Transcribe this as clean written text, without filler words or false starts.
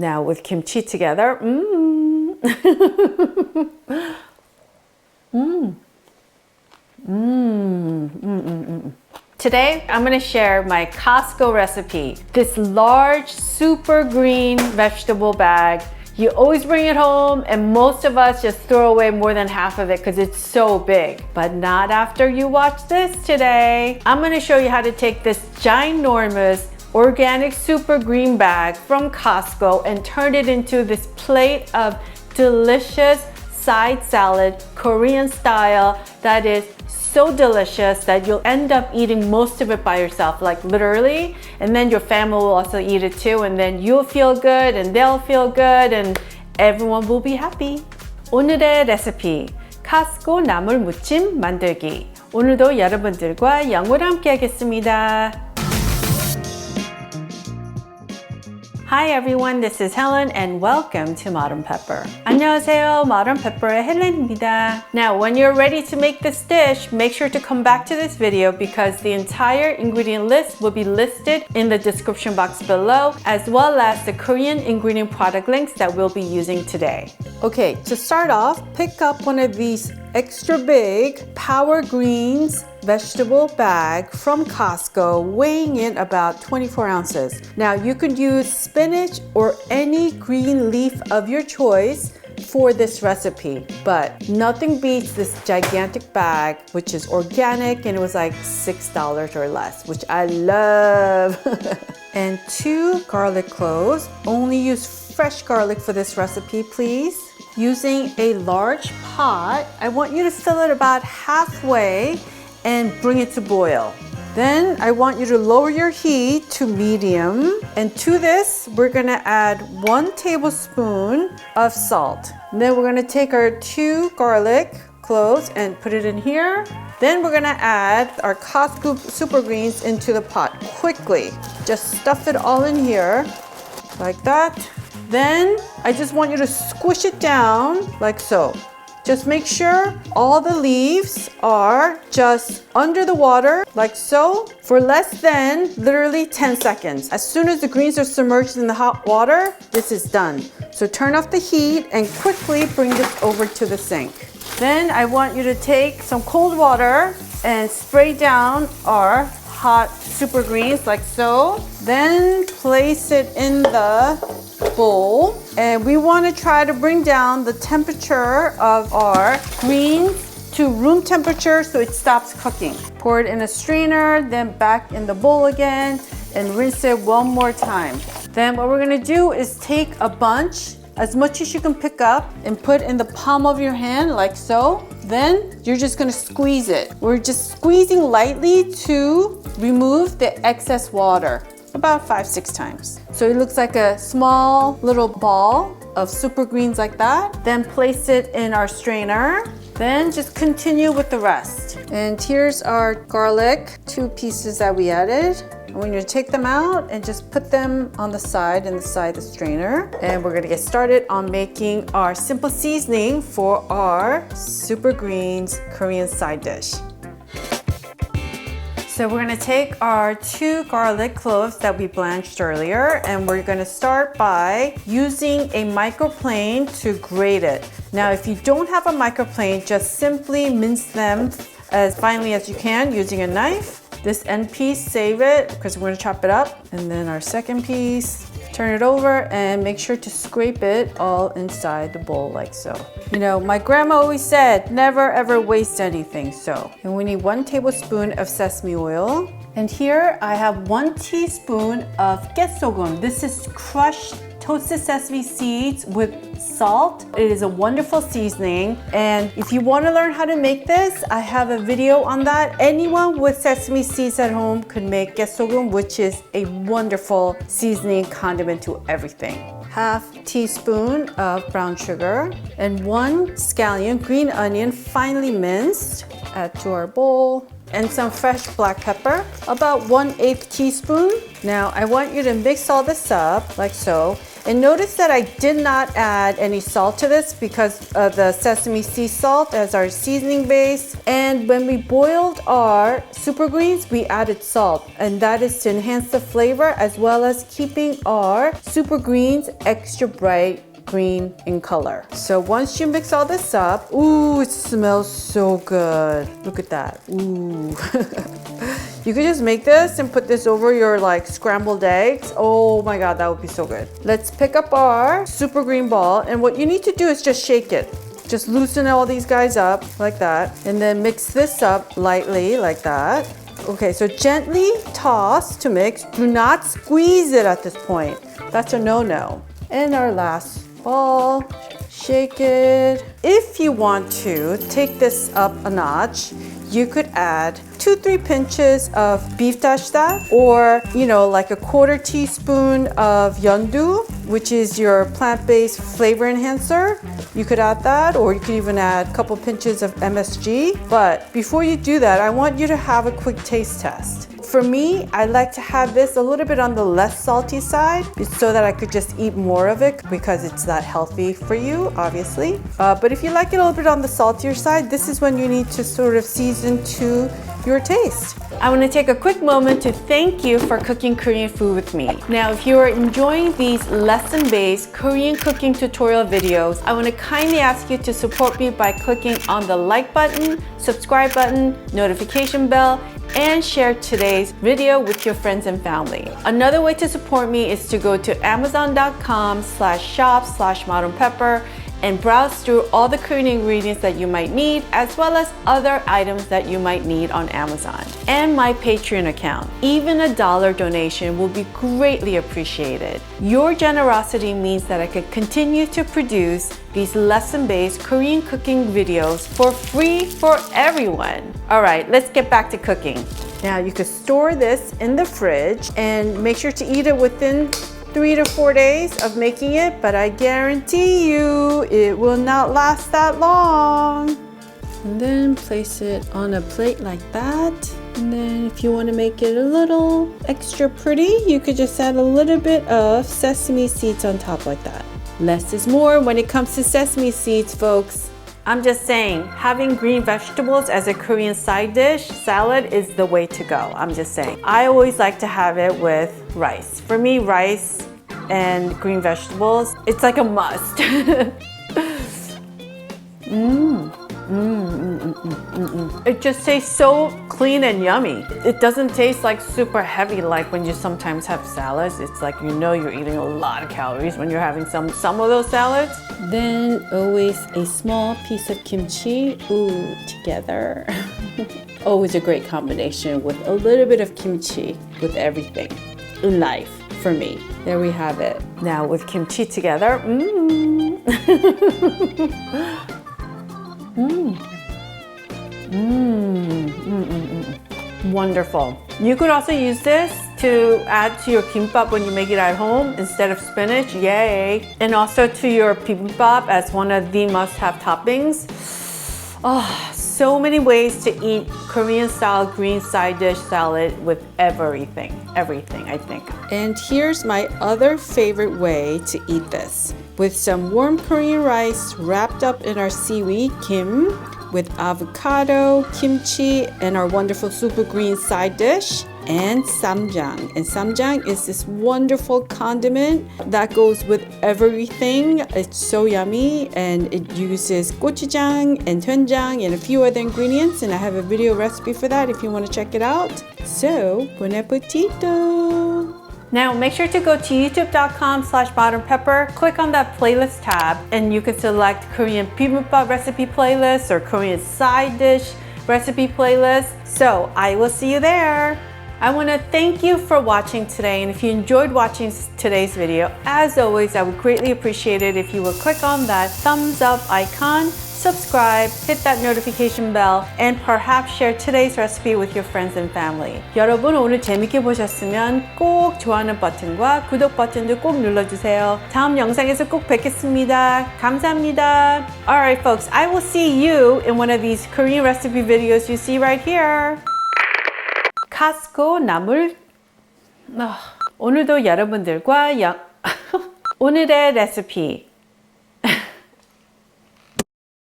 Now with kimchi together, Today, I'm going to share my Costco recipe. This large, super green vegetable bag. You always bring it home, and most of us just throw away more than half of it because it's so big. But not after you watch this today. I'm going to show you how to take this ginormous organic super green bag from Costco and turn it into this plate of delicious side salad, Korean style, that is so delicious that you'll end up eating most of it by yourself, like literally, and then your family will also eat it too, and then you'll feel good and they'll feel good and everyone will be happy. 오늘의 레시피, 카스코 나물 무침 만들기. 오늘도 여러분들과 영어로 함께 하겠습니다. Hi everyone, this is Helen and welcome to Modern Pepper. 안녕하세요, Modern Pepper의 헬렌입니다. Now, when you're ready to make this dish, make sure to come back to this video because the entire ingredient list will be listed in the description box below, as well as the Korean ingredient product links that we'll be using today. Okay, to start off, pick up one of these extra big Power Greens vegetable bag from Costco, weighing in about 24 ounces. Now you could use spinach or any green leaf of your choice for this recipe, but nothing beats this gigantic bag, which is organic, and it was like $6 or less, which I love. And 2 garlic cloves. Only use fresh garlic for this recipe, please. Using a large pot, I want you to fill it about halfway and bring it to boil. Then I want you to lower your heat to medium, and to this we're gonna add 1 tablespoon of salt. And then we're gonna take our 2 garlic cloves and put it in here. Then we're gonna add our Costco super greens into the pot quickly. Just stuff it all in here like that. Then I just want you to squish it down like so. Just make sure all the leaves are just under the water, like so, for less than literally 10 seconds. As soon as the greens are submerged in the hot water, this is done. So turn off the heat and quickly bring this over to the sink. Then I want you to take some cold water and spray down our hot super greens like so. Then place it in the bowl, and we want to try to bring down the temperature of our greens to room temperature so it stops cooking. Pour it in a strainer, then back in the bowl again, and rinse it one more time. Then what we're going to do is take a bunch, as much as you can pick up, and put in the palm of your hand like so. Then you're just going to squeeze it. We're just squeezing lightly to remove the excess water, about 5-6 times. So it looks like a small little ball of super greens like that. Then place it in our strainer. Then just continue with the rest. And here's our garlic, 2 pieces that we added. And we're gonna take them out and just put them on the side of the strainer. And we're gonna get started on making our simple seasoning for our super greens Korean side dish. So we're gonna take our 2 garlic cloves that we blanched earlier, and we're gonna start by using a microplane to grate it. Now, if you don't have a microplane, just simply mince them as finely as you can using a knife. This end piece, save it, because we're gonna chop it up. And then our second piece, turn it over and make sure to scrape it all inside the bowl like so. You know, my grandma always said, never ever waste anything, so. And we need 1 tablespoon of sesame oil. And here I have 1 teaspoon of getsogun. This is crushed toasted sesame seeds with salt. It is a wonderful seasoning, and if you want to learn how to make this, I have a video on that. Anyone with sesame seeds at home could make getsogun, which is a wonderful seasoning condiment to everything. Half teaspoon of brown sugar and 1 scallion, green onion, finely minced. Add to our bowl. And some fresh black pepper, about 1/8 teaspoon. Now I want you to mix all this up like so. And notice that I did not add any salt to this because of the sesame sea salt as our seasoning base. And when we boiled our super greens, we added salt. And that is to enhance the flavor as well as keeping our super greens extra bright green in color. So once you mix all this up, ooh, it smells so good. Look at that. Ooh. You could just make this and put this over your like scrambled eggs. Oh my God, that would be so good. Let's pick up our super green ball, and what you need to do is just shake it. Just loosen all these guys up like that, and then mix this up lightly like that. Okay, so gently toss to mix. Do not squeeze it at this point. That's a no-no. And our last ball, shake it. If you want to take this up a notch, you could add 2-3 pinches of beef dashda, or like a 1/4 teaspoon of yeondu, which is your plant-based flavor enhancer. You could add that, or you could even add a couple pinches of MSG. But before you do that, I want you to have a quick taste test. For me, I like to have this a little bit on the less salty side so that I could just eat more of it because it's that healthy for you, obviously. But if you like it a little bit on the saltier side, this is when you need to sort of season to your taste. I want to take a quick moment to thank you for cooking Korean food with me. Now, if you are enjoying these lesson-based Korean cooking tutorial videos, I want to kindly ask you to support me by clicking on the like button, subscribe button, notification bell, and share today's video with your friends and family. Another way to support me is to go to amazon.com/shop/modernpepper and browse through all the Korean ingredients that you might need, as well as other items that you might need on Amazon. And my Patreon account. Even a $1 donation will be greatly appreciated. Your generosity means that I can continue to produce these lesson-based Korean cooking videos for free for everyone. All right, let's get back to cooking. Now you could store this in the fridge and make sure to eat it within 3 to 4 days of making it, but I guarantee you it will not last that long. And then place it on a plate like that. And then if you want to make it a little extra pretty, you could just add a little bit of sesame seeds on top like that. Less is more when it comes to sesame seeds, folks. I'm just saying, having green vegetables as a Korean side dish, salad, is the way to go. I'm just saying. I always like to have it with rice. For me, rice and green vegetables, it's like a must. It just tastes so clean and yummy. It doesn't taste like super heavy like when you sometimes have salads. It's like you're eating a lot of calories when you're having some of those salads. Then always a small piece of kimchi, ooh, together. Always a great combination with a little bit of kimchi with everything in life for me. There we have it. Now with kimchi together, Wonderful. You could also use this to add to your kimbap when you make it at home instead of spinach. Yay! And also to your bibimbap as one of the must-have toppings. Oh, so many ways to eat Korean-style green side dish salad with everything, I think. And here's my other favorite way to eat this. With some warm Korean rice wrapped up in our seaweed kim, with avocado, kimchi, and our wonderful super green side dish, and ssamjang. And ssamjang is this wonderful condiment that goes with everything. It's so yummy, and it uses gochujang and doenjang and a few other ingredients, and I have a video recipe for that if you want to check it out. So, bon appetito! Now make sure to go to youtube.com/modernpepper, click on that playlist tab, and you can select Korean bibimbap recipe playlist or Korean side dish recipe playlist. So I will see you there. I want to thank you for watching today, and if you enjoyed watching today's video, as always, I would greatly appreciate it if you would click on that thumbs up icon, subscribe, hit that notification bell, and perhaps share today's recipe with your friends and family. 여러분 오늘 재밌게 보셨으면 꼭 좋아하는 버튼과 구독 버튼도 꼭 눌러주세요. 다음 영상에서 꼭 뵙겠습니다. 감사합니다. Alright folks, I will see you in one of these Korean recipe videos you see right here. Costco 나물 오늘도 여러분들과 오늘의 레시피